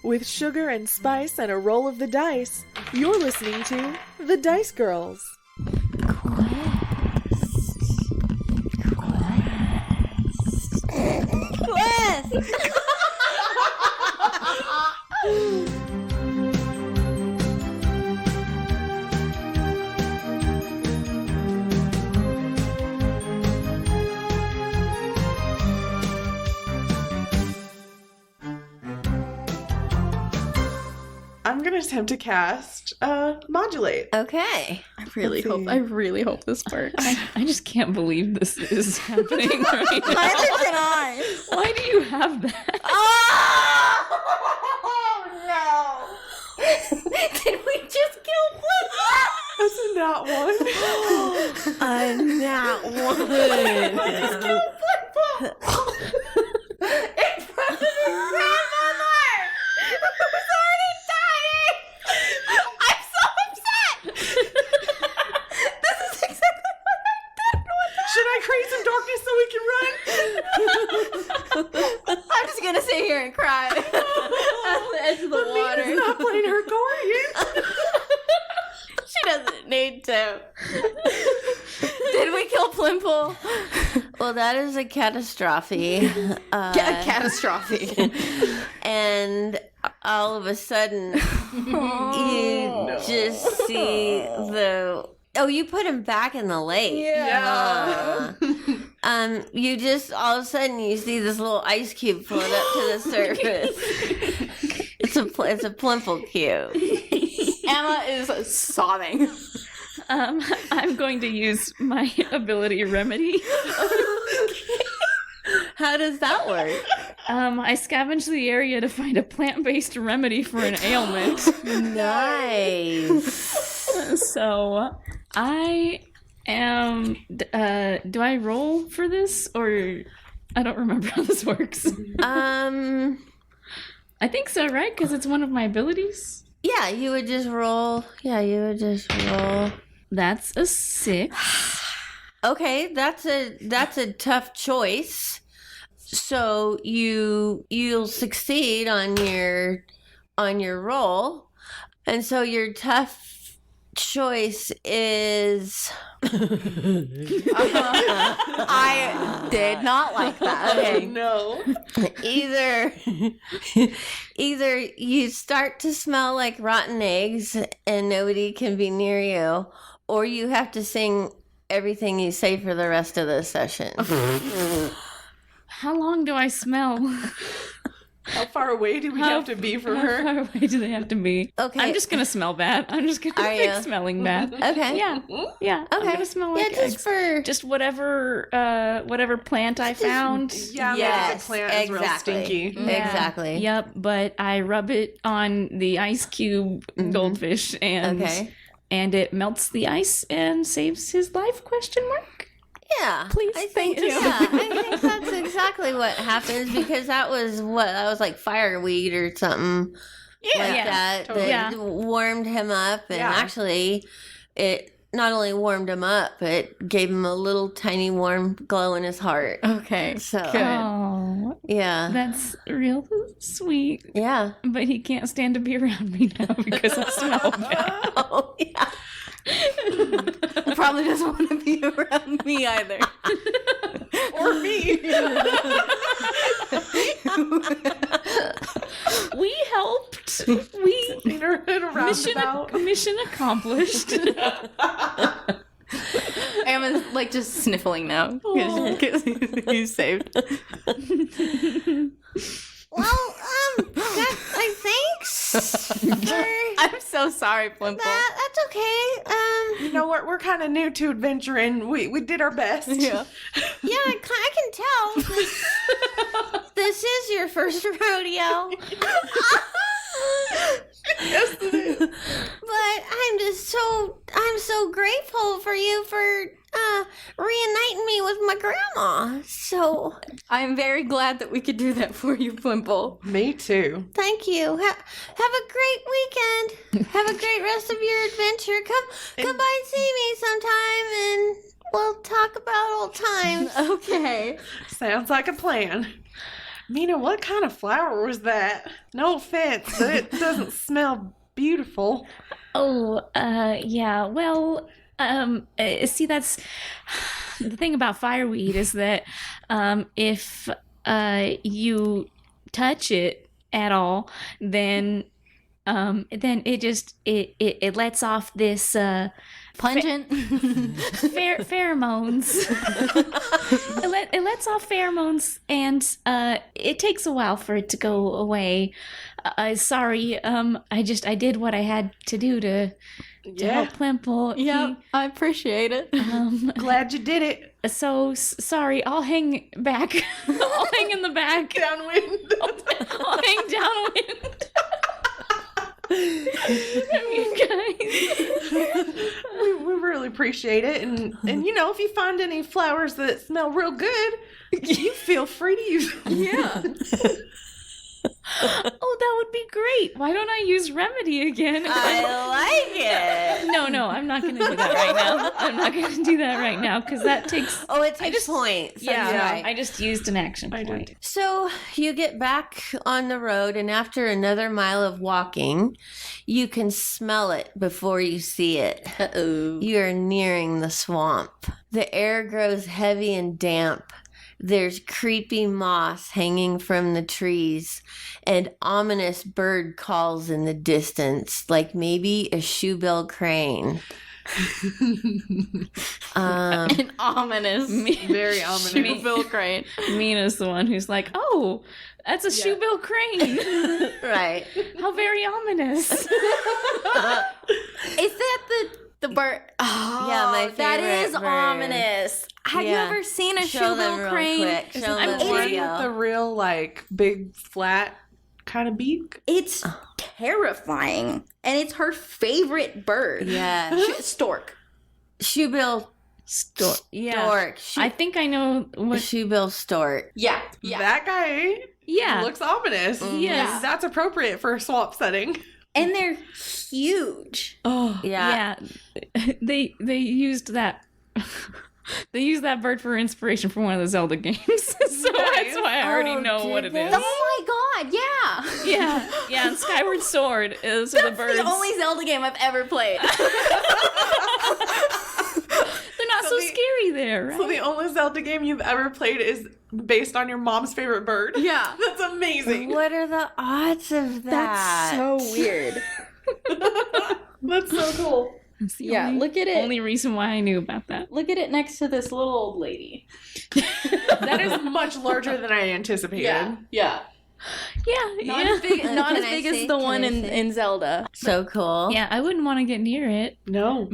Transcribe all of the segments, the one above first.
With sugar and spice and a roll of the dice, you're listening to The Dice Girls. Quest! I'm gonna attempt to cast Modulate. Okay. I really hope this works. I just can't believe this is happening right now. Neither can I. Why do you have that? Oh no! Did we just kill Flipper? That's a not one. I'm not one. We just killed Flipper. In front of his grandmother, who's already dying. I'm so upset. This is exactly what I did. Should I create some darkness so we can run? I'm just gonna sit here and cry at the edge of the water. Mina's not playing her guardian. She doesn't need to. Did we kill Plimple? Well, that is a catastrophe. Catastrophe. And all of a sudden, you just see the... Oh, you put him back in the lake. Yeah. You just, all of a sudden, you see this little ice cube float up to the surface. It's a Plimple cube. Amma is sobbing. I'm going to use my ability Remedy. How does that work? I scavenge the area to find a plant-based remedy for an ailment. Nice. So, I am... do I roll for this? Or... I don't remember how this works. I think so, right? Because it's one of my abilities? Yeah, you would just roll. That's a 6. Okay, that's a tough choice. So you'll succeed on your roll, and so your tough choice is. I did not like that. Okay. No. Either you start to smell like rotten eggs and nobody can be near you, or you have to sing everything you say for the rest of the session. How long do I smell? How far away do we have to be from How her? far away do they have to be? Okay. I'm just gonna smell bad. I'm just gonna Are pick ya? smelling bad. Okay. Yeah. I'm Okay. gonna smell like just eggs. for Just whatever plant I found. Yeah, Yes, the plant is real exactly. stinky. Yeah. Exactly. Yep, but I rub it on the ice cube goldfish and it melts the ice and saves his life, question mark? Yeah. Please, thank you. Yeah, I think that's exactly what happens because that was like fireweed or something that totally. that warmed him up and actually it not only warmed him up, it gave him a little tiny warm glow in his heart. Okay. So Oh, yeah. that's real sweet. Yeah. But he can't stand to be around me now because I smell bad. Oh yeah. Probably doesn't want to be around me either. Or me. We helped. We In a roundabout. mission accomplished. Amma's like just sniffling now because he's saved. Well, thanks. I'm so sorry, Plimple. That's okay. You know, we're kind of new to adventuring. We did our best. Yeah. Yeah, I can tell. This is your first rodeo. Yes, it is. But I'm so grateful for you for reuniting me with my grandma. So I'm very glad that we could do that for you, Plimple. Me too. thank you. Have a great weekend. Have a great rest of your adventure. Come by and see me sometime, and we'll talk about old times. Okay. Sounds like a plan. Mina, what kind of flower was that? No offense, but it doesn't smell beautiful. Oh, yeah. Well, see, that's the thing about fireweed is that if you touch it at all, then it lets off this Pungent. pheromones. It lets off pheromones, and it takes a while for it to go away. Sorry, I did what I had to do to help Plimple. Yeah, I appreciate it. Glad you did it. Sorry, I'll hang back. I'll hang in the back. Downwind. I'll hang downwind. You guys. we really appreciate it, and if you find any flowers that smell real good, you feel free to use them. Yeah. Oh, that would be great. Why don't I use remedy again? I like it. No, I'm not going to do that right now. I'm not going to do that right now because that takes. Oh, it takes points. Yeah, That's right. I just used an action point. So you get back on the road, and after another mile of walking, you can smell it before you see it. Uh-oh. You're nearing the swamp. The air grows heavy and damp. There's creepy moss hanging from the trees. An ominous bird calls in the distance, like maybe a shoebill crane. An ominous. Very ominous. Shoebill crane. Mina's the one who's like, oh, that's a shoebill crane. Right. How very ominous. Is that the bird? Oh, Yeah, my that favorite is bird. ominous. Have you Yeah. ever seen a Show them shoebill real crane? quick. Show them The the one video. with the real big flat kind of beak. It's terrifying, and it's her favorite bird. Yeah. Stork. Shoebill Yeah. stork. I think I know what. Shoebill stork. Yeah. That guy Yeah. looks ominous. Yes. That's appropriate for a swamp setting. And they're huge. Oh, Yeah. They used that. They used that bird for inspiration for one of the Zelda games, so that's why I already Oh, know what did it they? is. Oh my god, yeah. Yeah, and Skyward Sword is the That's birds. the only Zelda game I've ever played. They're not so the- scary there, right? so the only Zelda game you've ever played is based on your mom's favorite bird. Yeah. That's amazing. What are the odds of that? That's so weird. That's so cool. That's the Yeah, only, look at it. only reason why I knew about that. Look at it next to this little old lady. That is much larger than I anticipated. Yeah. Yeah, Not yeah. as big, not Can as I big see? as the Can one I in, see? in Zelda. So cool. Yeah, I wouldn't want to get near it. No.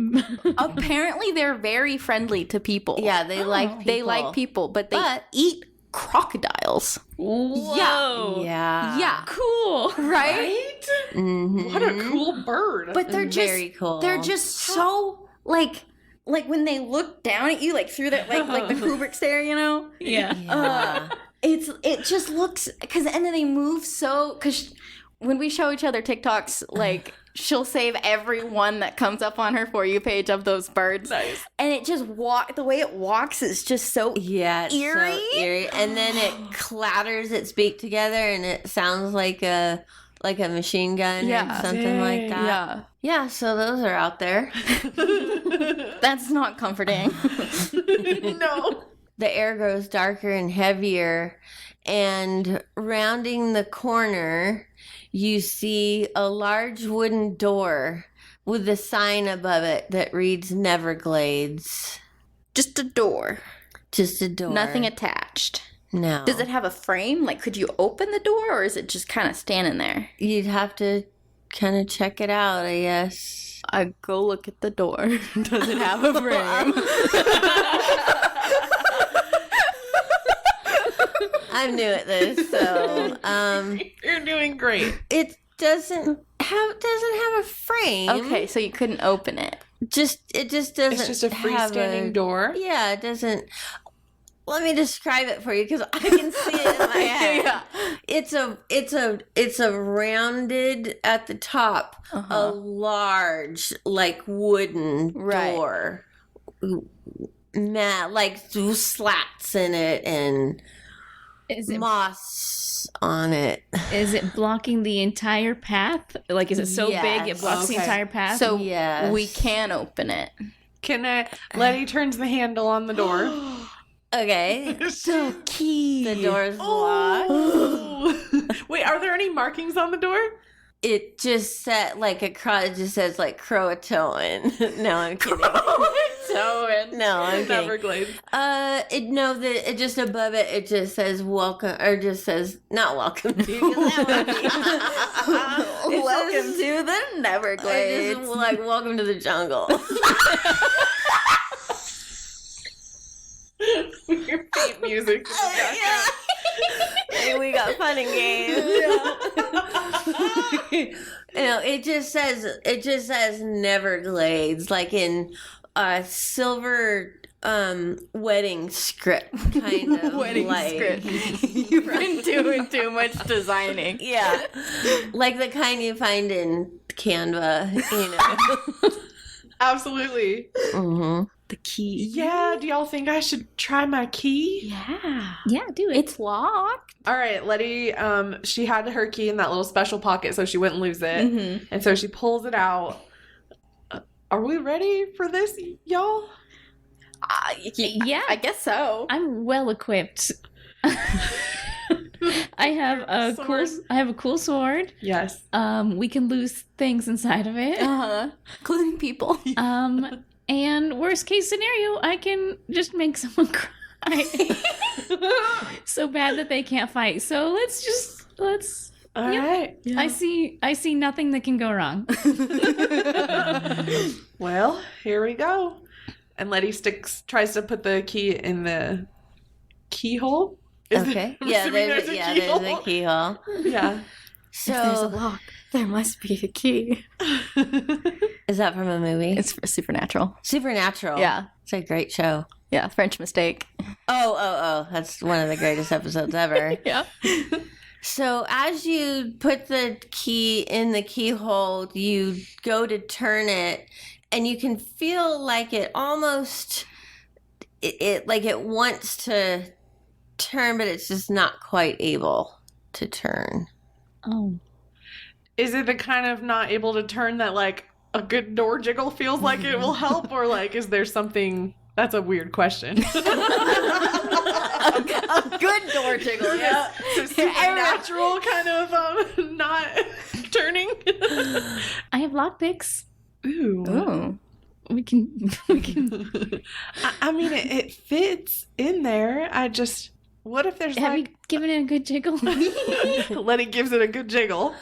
Apparently, they're very friendly to people. Yeah, they like people. They like people, but they eat crocodiles. Whoa. Yeah. Yeah. Cool. Right? Mhm. What a cool bird. But they're just Very cool. They're just so like when they look down at you, like through that like the Kubrick stare, you know. Yeah. Yeah. It just looks and then they move so because when we show each other TikToks, like she'll save every one that comes up on her For You page of those birds. Nice. And it just the way it walks is just so Yeah, it's Eerie? so eerie. And then it clatters its beak together and it sounds like a machine gun Yeah. or something like that. yeah. Yeah, so those are out there. That's not comforting. No. The air grows darker and heavier, and rounding the corner, you see a large wooden door with a sign above it that reads Neverglades. Just a door. Just a door. Nothing attached. No. Does it have a frame? Like, could you open the door, or is it just kind of standing there? You'd have to kind of check it out, I guess. I go look at the door. Does it have a frame? I'm new at this, so You're doing great. it doesn't have a frame. Okay, so you couldn't open it. It just doesn't. It's just a have freestanding door. Yeah, it doesn't. Let me describe it for you because I can see it in my head. Yeah. It's a rounded at the top, a large wooden Right. door, like slats in it, and Is it moss on it. Is it blocking the entire path? Like, is it so big it blocks the Okay. entire path? So Yes. we can open it. Can I? Letty turns the handle on the door. Okay. The key. The door's locked. Oh. Wait, are there any markings on the door? It just said like it just says like Croatoan. No, I'm kidding. No, I'm kidding. Everglades. It just above it. It just says welcome, or just says not welcome to. 'Cause that would be- Welcome says- to the It Neverglades. just like welcome to the jungle. Your theme music. Yeah. Hey, we got fun and games. It just says Neverglades, like in silver wedding script kind of Wedding like, script. You've been doing too much designing. Yeah, like the kind you find in Canva, you know. Absolutely. Mm-hmm. The key. Yeah, do y'all think I should try my key? Yeah. yeah, do it. It's locked. All right, Letty, she had her key in that little special pocket so she wouldn't lose it. Mm-hmm. And so she pulls it out. Are we ready for this, y'all? Yeah. I guess so. I'm well equipped. I have a cool sword. Yes. We can lose things inside of it. Uh-huh. Including people. And worst case scenario, I can just make someone cry so bad that they can't fight. So let's. All Yep. right. I see nothing that can go wrong. Well, here we go. And Letty tries to put the key in the keyhole. Okay. I'm Yeah, assuming there's a keyhole. Yeah. If there's a So lock, there must be a key. is that from a movie? It's Supernatural. Supernatural. Yeah. It's a great show. Yeah, French Mistake. Oh. That's one of the greatest episodes ever. Yeah. So as you put the key in the keyhole, you go to turn it, and you can feel like it almost, it like it wants to turn, but it's just not quite able to turn. Oh. Is it the kind of not able to turn that like a good door jiggle feels like it will help? Or like, is there something? That's a weird question. A good door jiggle, yeah. So supernatural kind of not turning. I have lockpicks. Ooh. Ooh. We can. I mean, it fits in there. What if there's Have you like, given it a good jiggle? Letty gives it a good jiggle.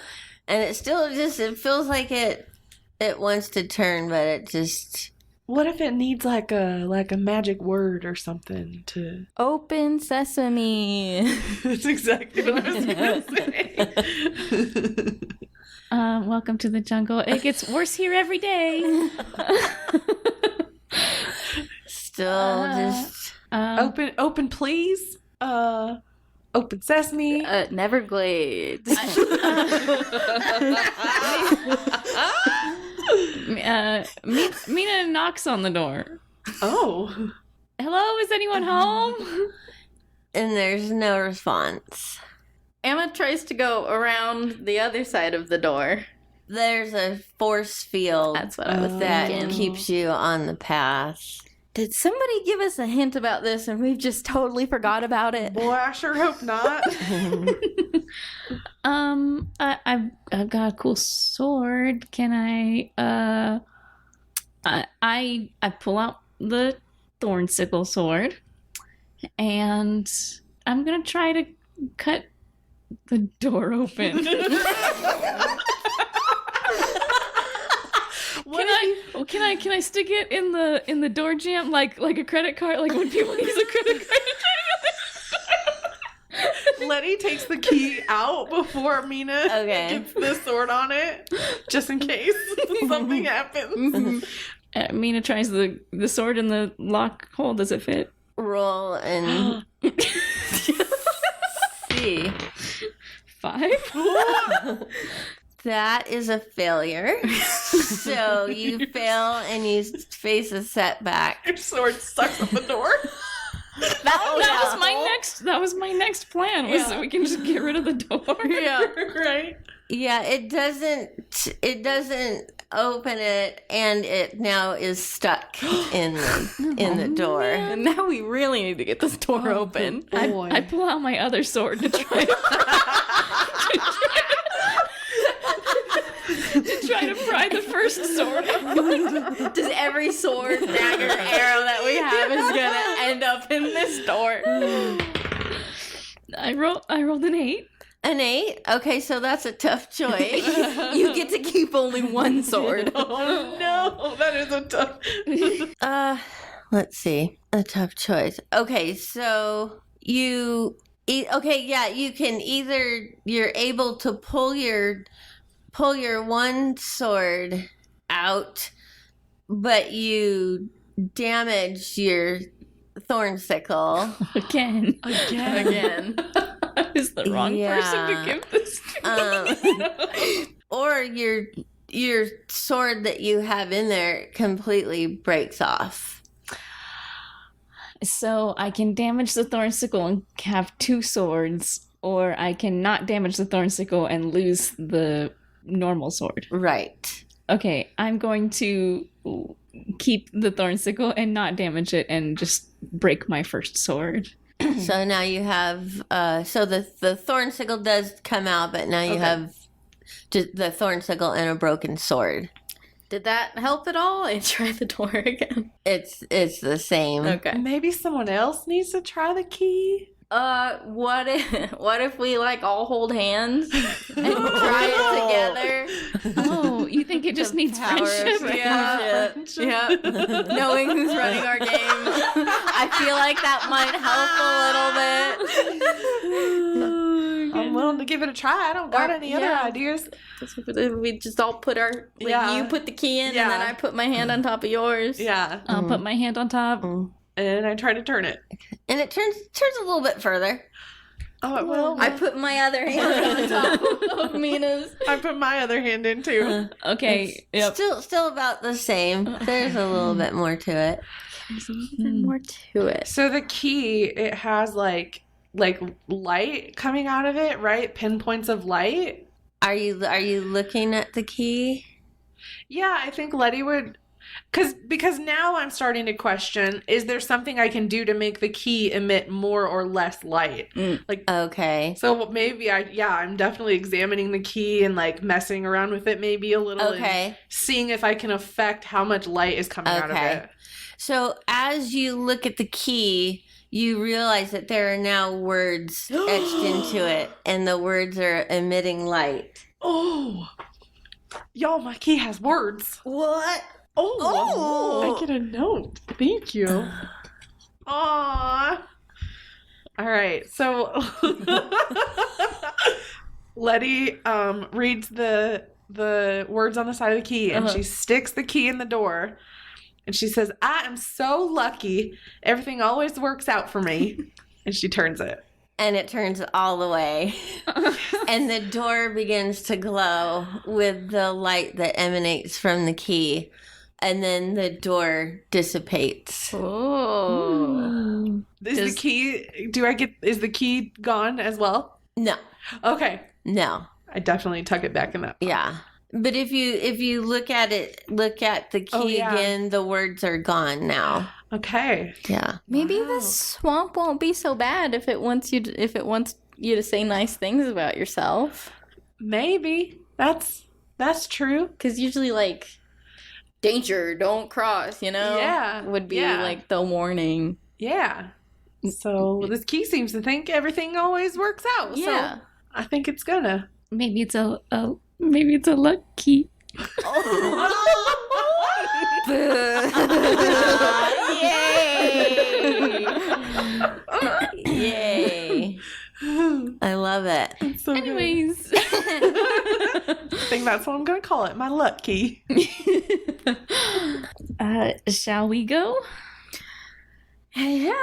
And it still just, it feels like it wants to turn, but it just, What if it needs like a magic word or something to? Open sesame. That's exactly what I was going to say. Welcome to the jungle. It gets worse here every day. still just, Open, please. Open sesame. Neverglades. Mina knocks on the door. Oh. Hello, is anyone home? and there's no response. Amma tries to go around the other side of the door. There's a force field That's what I was that thinking. keeps you on the path. Did somebody give us a hint about this and we've just totally forgot about it? Boy, I sure hope not. I've got a cool sword. Can I pull out the thorn sickle sword, and I'm gonna try to cut the door open. Can I stick it in the door jamb like a credit card, like when people use a credit card? Letty takes the key out before Mina gets the sword on it, just in case something happens. Mina tries the sword in the lock hole. Does it fit? Roll and see. 5? That is a failure. So you fail and you face a setback. Your sword sucks up the door. That was my next plan. Was so we can just get rid of the door. Yeah. Right? Yeah, it doesn't open it, and it now is stuck in the door. And now we really need to get this door open. I pull out my other sword to try to pry the first sword open. Just every sword, dagger, arrow that we have is gonna end up in this door. I rolled an 8. An 8? Okay, so that's a tough choice. You get to keep only one sword. Oh no, that is a tough. Let's see. A tough choice. Okay, so you can you're able to pull your one sword out, but you damage your thorn sickle. Again. I was the wrong person to give this to. Or your sword that you have in there completely breaks off. So I can damage the thorn sickle and have 2 swords, or I can not damage the thorn sickle and lose the normal sword. Right. Okay, I'm going to keep the thorn sickle and not damage it and just break my first sword. So now you have so the thorn sickle does come out, but now you have just the thorn sickle and a broken sword. Did that help at all? I try the door again. It's the same. Okay. Maybe someone else needs to try the key. What if we like all hold hands and try it together? Oh, you think it just needs power of friendship? Yeah. Knowing who's running our game. I feel like that might help a little bit. I'm willing to give it a try. I don't got any other ideas. We just all put our you put the key in and then I put my hand on top of yours. Yeah. I'll put my hand on top. And I try to turn it. And it turns a little bit further. Oh, it will. I put my other hand on top of Mina's. I put my other hand in too. Okay. Yep. Still about the same. There's a little bit more to it. There's a little bit more to it. So the key, it has like light coming out of it, right? Pinpoints of light. Are you looking at the key? Yeah, I think Letty would. Because now I'm starting to question, is there something I can do to make the key emit more or less light? Okay. So maybe I'm definitely examining the key and like messing around with it maybe a little. Okay. And seeing if I can affect how much light is coming out of it. So as you look at the key, you realize that there are now words etched into it, and the words are emitting light. Oh, y'all, my key has words. What? Oh, I get a note. Thank you. Aww. All right, so Letty reads the words on the side of the key, and she sticks the key in the door, and she says, "I am so lucky. Everything always works out for me." And she turns it. And it turns all the way. And the door begins to glow with the light that emanates from the key. And then the door dissipates. Oh. Is the key gone as well? No. Okay. No. I definitely tuck it back in that. Yeah. But if you look at the key again, the words are gone now. Okay. Yeah. Maybe the swamp won't be so bad if it wants you to say nice things about yourself. Maybe. That's true. Because usually, like, danger, don't cross, Yeah. would be like the warning. Yeah. So this key seems to think everything always works out. Yeah. So I think it's gonna. Maybe it's a luck key. Yay! Yay. I love it. So Anyways. I think that's what I'm gonna call it. My luck key. Shall we go? Yeah.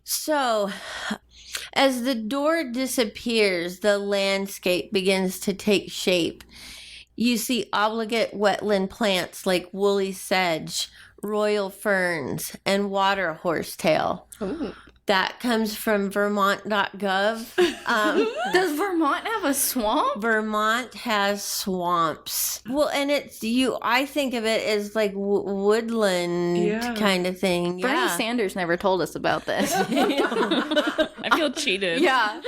So, as the door disappears, the landscape begins to take shape. You see obligate wetland plants like woolly sedge, royal ferns, and water horsetail. Ooh. That comes from Vermont.gov. Does Vermont have a swamp? Vermont has swamps. Well, and I think of it as like woodland kind of thing. Bernie Yeah. Sanders never told us about this. I feel cheated. Yeah.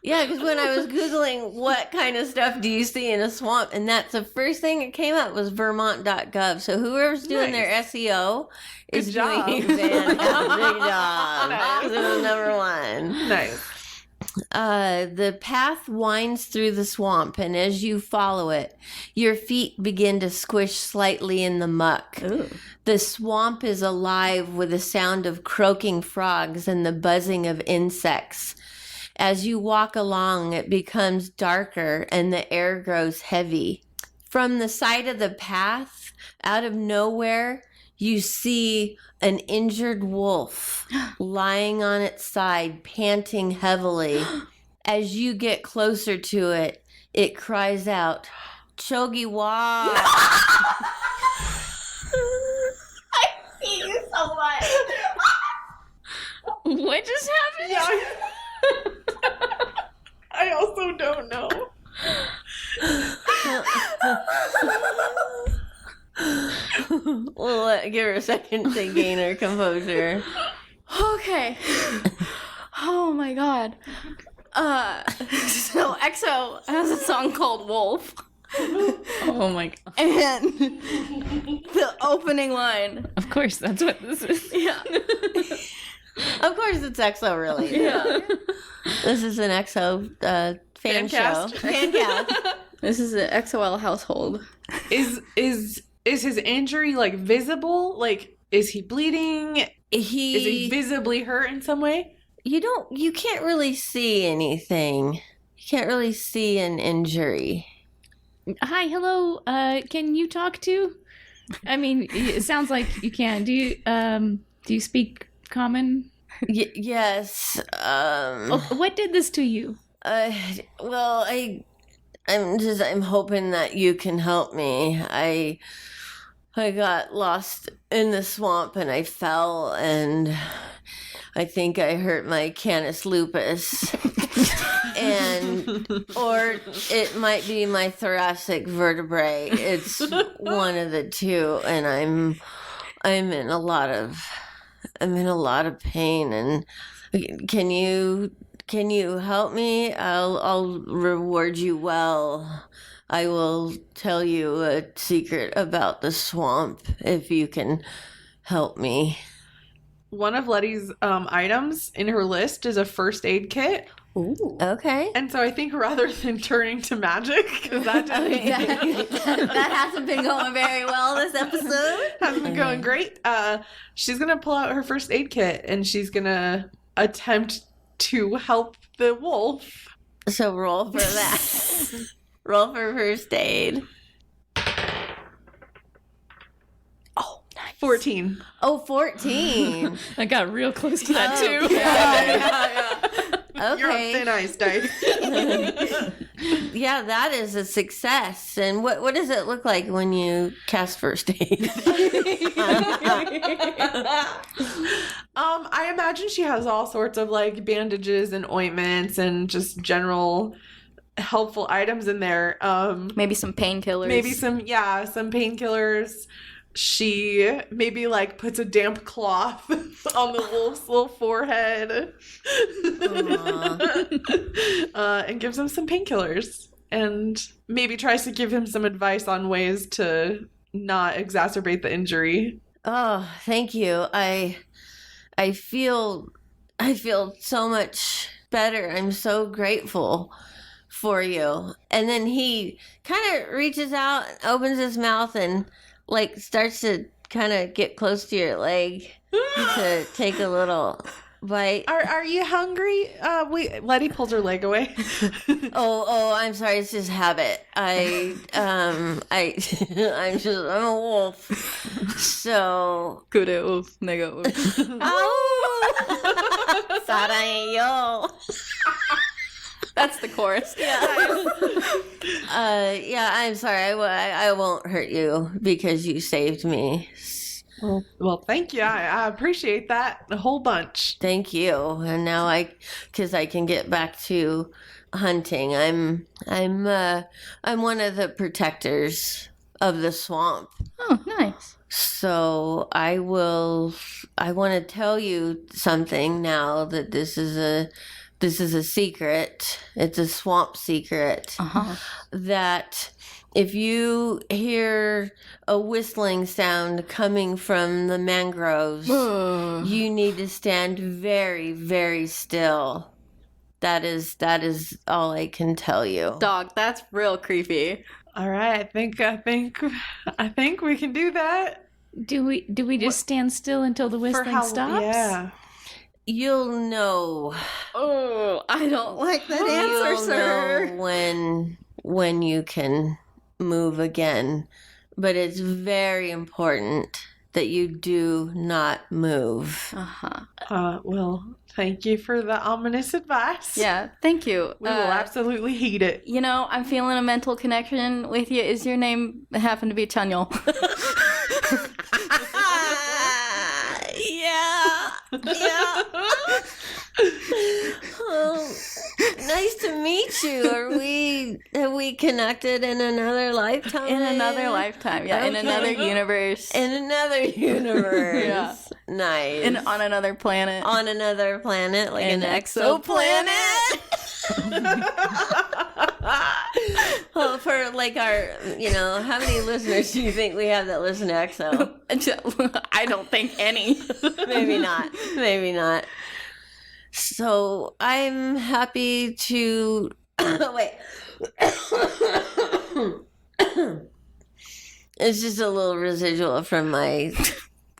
Yeah, because when I was Googling what kind of stuff do you see in a swamp, and that's the first thing that came up was Vermont.gov. So whoever's doing their SEO is job. doing a fantastic job. Because it was number one. Nice. The path winds through the swamp, and as you follow it, your feet begin to squish slightly in the muck. Ooh. The swamp is alive with the sound of croaking frogs and the buzzing of insects. As you walk along, it becomes darker and the air grows heavy. From the side of the path, out of nowhere, you see an injured wolf lying on its side, panting heavily. As you get closer to it, it cries out, "Chogi wa!" I hate you so much. What just happened? Yeah. I also don't know. We'll give her a second to gain her composure. Okay. Oh my god. So EXO has a song called Wolf. Oh my god. And the opening line. Of course, that's what this is. Yeah. Of course, it's EXO related. Yeah. This is an EXO fan show. Fancast. Fancast. This is an XOL household. Is his injury like visible? Like, is he bleeding? Is he visibly hurt in some way? You can't really see anything. You can't really see an injury. Hi, hello. Can you talk to? I mean, it sounds like you can. Do you speak common? Yes. What did this to you? Well, I'm hoping that you can help me. I got lost in the swamp and I fell and I think I hurt my canis lupus. Or it might be my thoracic vertebrae. It's one of the two, and I'm in a lot of pain. And can you help me? I'll reward you well. I will tell you a secret about the swamp if you can help me. One of Letty's items in her list is a first aid kit. Ooh. Okay. And so I think rather than turning to magic, because that That hasn't been going very well this episode. hasn't been going great, she's going to pull out her first aid kit and she's going to attempt to help the wolf. So roll for that. Roll for first aid. 14. Oh, 14. I got real close to that too. You're on Okay. thin ice, Dice. Yeah, that is a success. And what does it look like when you cast first aid? I imagine she has all sorts of like bandages and ointments and just general helpful items in there. Maybe some painkillers. Maybe some painkillers. She maybe like puts a damp cloth on the wolf's little forehead and gives him some painkillers and maybe tries to give him some advice on ways to not exacerbate the injury. Oh, thank you. I feel so much better. I'm so grateful for you. And then he kind of reaches out, opens his mouth, and like starts to kind of get close to your leg to take a little bite. Are you hungry? Letty pulls her leg away. Oh, I'm sorry. It's just habit. I'm a wolf. So. Kure wolf, nega wolf. Oh! Sarayo. That's the chorus. Yeah, I'm sorry. I won't hurt you because you saved me. Well, thank you. I appreciate that a whole bunch. Thank you. And now because I can get back to hunting. I'm one of the protectors of the swamp. Oh, nice. So I want to tell you something now that this is a secret. It's a swamp secret. That if you hear a whistling sound coming from the mangroves, you need to stand very, very still. That is all I can tell you. Dog, that's real creepy. All right, I think we can do that. Do we just stand still until the whistling stops? Yeah. You'll know. Oh, I don't like that answer, sir. Know when you can move again, but it's very important that you do not move. Well, thank you for the ominous advice. Yeah, thank you. We will absolutely heed it. You know, I'm feeling a mental connection with you. Is your name happen to be Chanyeol? Yeah. Oh, nice to meet you. Have we connected in another lifetime? In another lifetime, yeah. In another universe. In another universe. Yeah. Nice. On another planet. On another planet, like an exoplanet. Well, for like our, how many listeners do you think we have that listen to EXO? I don't think any. Maybe not. So I'm happy to. Wait. It's just a little residual from my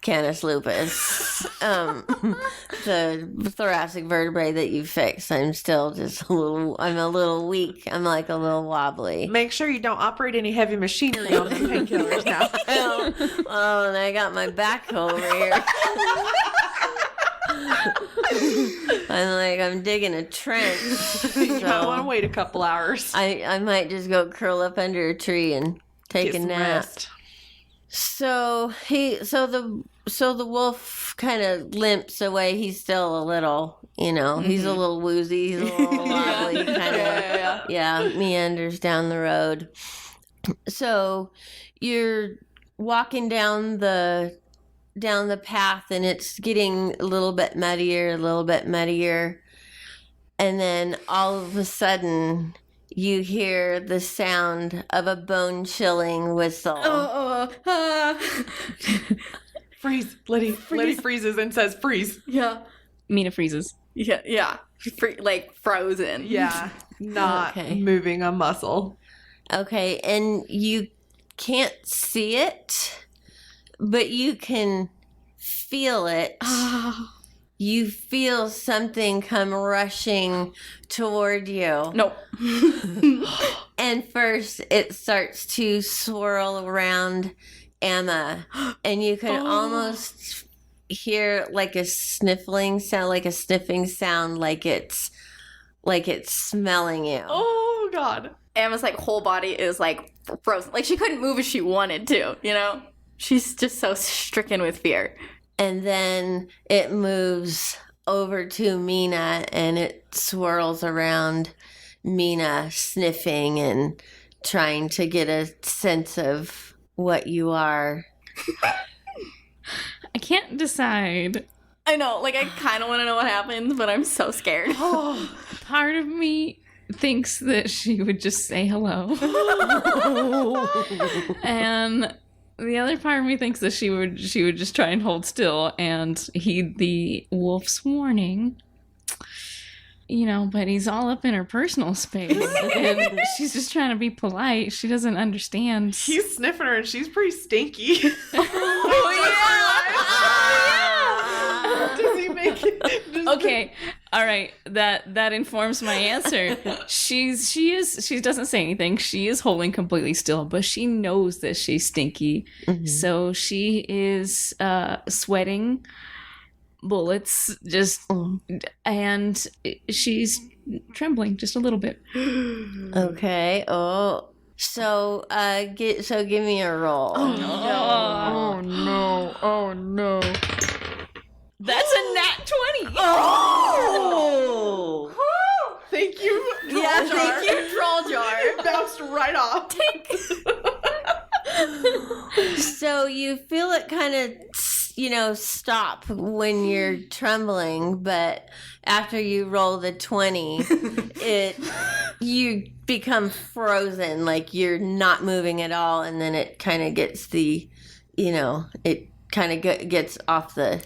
Canis lupus. The thoracic vertebrae that you fixed. I'm still I'm a little weak. I'm like a little wobbly. Make sure you don't operate any heavy machinery on the painkillers now. Oh, and I got my backhoe over here. I'm digging a trench. You might want to wait a couple hours. I might just go curl up under a tree and take Get a some nap. rest. So the wolf kind of limps away. He's still a little, he's a little woozy. He's a little wobbly, kind of, meanders down the road. So you're walking down the path, and it's getting a little bit muddier, and then all of a sudden you hear the sound of a bone-chilling whistle. Freeze, Letty. Letty freezes and says, "Freeze." Yeah. Mina freezes. Yeah. Frozen. Yeah, not Okay. moving a muscle. Okay, and you can't see it, but you can feel it. You feel something come rushing toward you. Nope. And first it starts to swirl around Amma, and you can almost hear like a sniffing sound, like it's smelling you. Oh God. Emma's whole body is frozen. She couldn't move if she wanted to, She's just so stricken with fear. And then it moves over to Mina, and it swirls around Mina, sniffing and trying to get a sense of what you are. I can't decide. I know, I kind of want to know what happens, but I'm so scared. Part of me thinks that she would just say hello. And the other part of me thinks that she would just try and hold still and heed the wolf's warning. But he's all up in her personal space. And she's just trying to be polite. She doesn't understand. He's sniffing her and she's pretty stinky. Does he make it? Okay, all right. That informs my answer. She doesn't say anything. She is holding completely still, but she knows that she's stinky. Mm-hmm. So she is sweating bullets, and she's trembling just a little bit. Okay. Oh, So give me a roll. Oh no. That's a nat 20. Oh! Thank you. Yeah, thank you, troll jar. It bounced right off. So you feel it kind of, stop when you're trembling, but after you roll the 20, you become frozen, like you're not moving at all, and then it kind of gets it kind of gets off the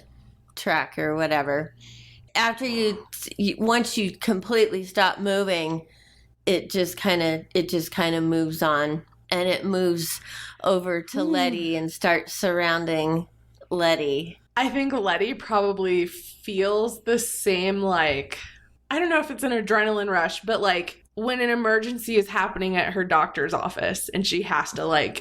track or whatever. After once you completely stop moving, it just kind of moves on, and it moves over to Letty and starts surrounding Letty. I think Letty probably feels the same, I don't know if it's an adrenaline rush, but when an emergency is happening at her doctor's office and she has to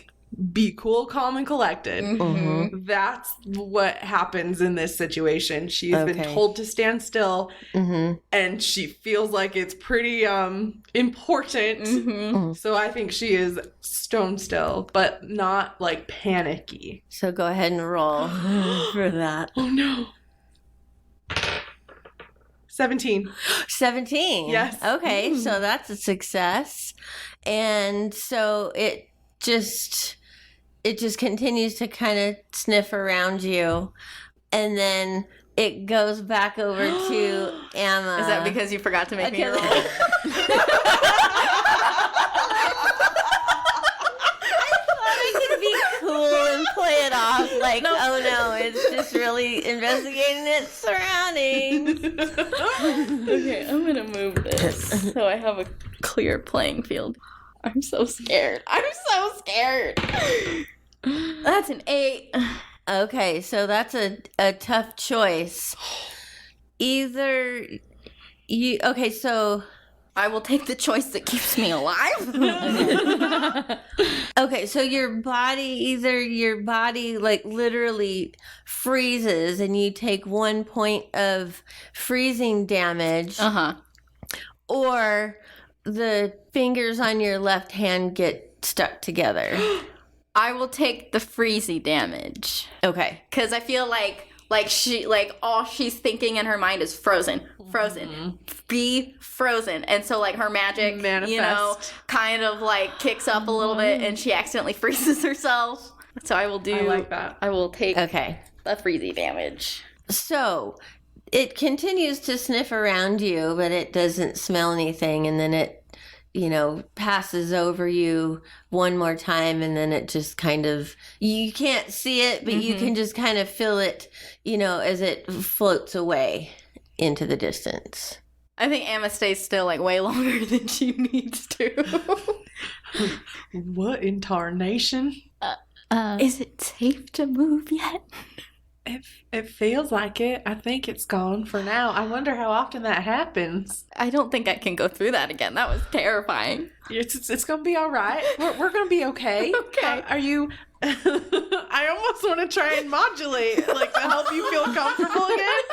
be cool, calm, and collected. Mm-hmm. That's what happens in this situation. She's been told to stand still, and she feels like it's pretty important. Mm-hmm. So I think she is stone still, but not panicky. So go ahead and roll for that. Oh no. 17. 17. Yes. Okay, so that's a success. And so it just continues to kind of sniff around you, and then it goes back over to Amma. Is that because you forgot to make me roll? I thought I could be cool and play it off oh no, it's just really investigating its surroundings. Okay, I'm gonna move this so I have a clear playing field. I'm so scared. That's an 8. Okay, so that's a tough choice. Either you... Okay, so... I will take the choice that keeps me alive. Okay, so your body literally freezes and you take 1 point of freezing damage. Uh-huh. Or the fingers on your left hand get stuck together. I will take the freezy damage. Okay. Because I feel like all she's thinking in her mind is frozen, be frozen. And so her magic, Manifest. kind of kicks up a little bit and she accidentally freezes herself. So I will I like that. I will take Okay. the freezy damage. So it continues to sniff around you, but it doesn't smell anything. And then it, passes over you one more time. And then it just kind of, you can't see it, but you can just kind of feel it, as it floats away into the distance. I think Amma stays still way longer than she needs to. What in tarnation? Is it safe to move yet? It feels like it. I think it's gone for now. I wonder how often that happens. I don't think I can go through that again. That was terrifying. It's gonna be all right. We're gonna be okay. Okay. Are you? I almost want to try and modulate, to help you feel comfortable again.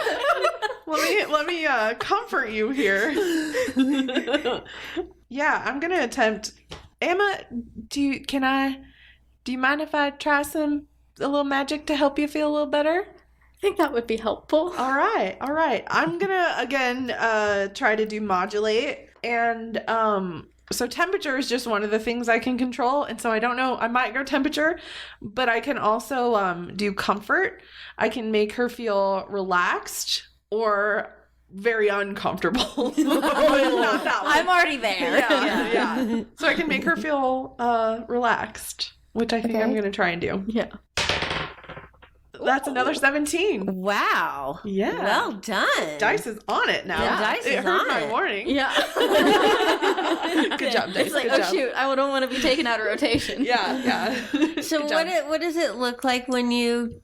Let me comfort you here. Yeah, I'm gonna attempt. Amma, do you mind if I try a little magic to help you feel a little better? I think that would be helpful. All right. I'm gonna again try to do modulate, and so temperature is just one of the things I can control, and so I don't know. I might go temperature, but I can also do comfort. I can make her feel relaxed or very uncomfortable. Not that one. I'm already there. Yeah. So I can make her feel relaxed, which I think I'm gonna try and do. Yeah. That's another 17. Wow. Yeah. Well done. Dice is on it now. Yeah, Dice it is heard on my it. warning. Yeah. Good job, Dice. It's like, Good oh job. shoot, I don't want to be taken out of rotation. Yeah. So Good job. what does it look like when you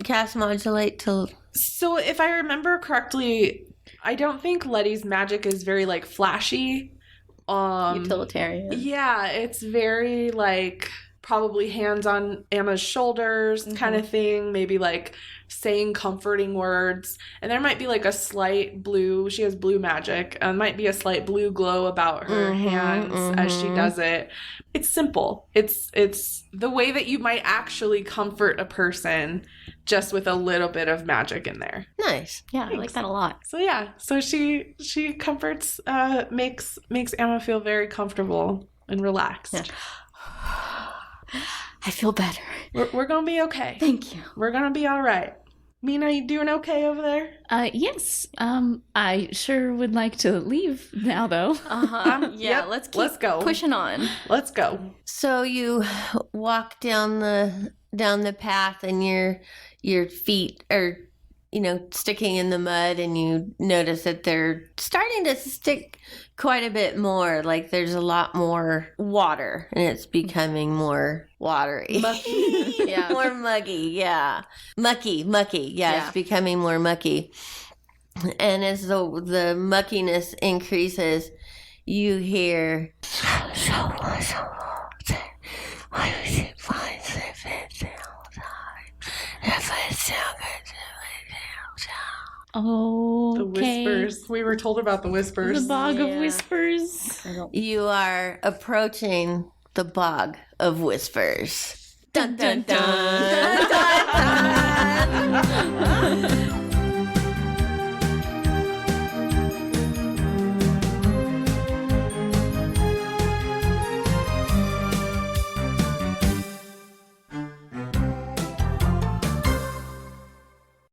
cast modulate to... So if I remember correctly, I don't think Letty's magic is very flashy. Utilitarian. Yeah, it's very probably hands on Amma's shoulders kind of thing, maybe like saying comforting words. And there might be like a slight blue, she has blue magic, might be a slight blue glow about her hands as she does it. It's simple. It's the way that you might actually comfort a person, just with a little bit of magic in there. Nice. Yeah, I like that a lot. So yeah, so she comforts, makes Amma feel very comfortable and relaxed. Yeah. I feel better. We're gonna be okay. Thank you. We're gonna be all right. Mina, you doing okay over there? Yes. I sure would like to leave now, though. Yeah, Yep, let's go. pushing on. Let's go. So you walk down the path, and your feet are, sticking in the mud, and you notice that they're starting to stick quite a bit more. Like there's a lot more water, and it's becoming more watery. Mucky. Yeah. More muggy, yeah. Mucky. Yeah, it's becoming more mucky. And as the muckiness increases, you hear Oh, The whispers. We were told about the whispers. The bog of Yeah. whispers. You are approaching the bog of whispers. Dun dun dun. Dun, dun, dun.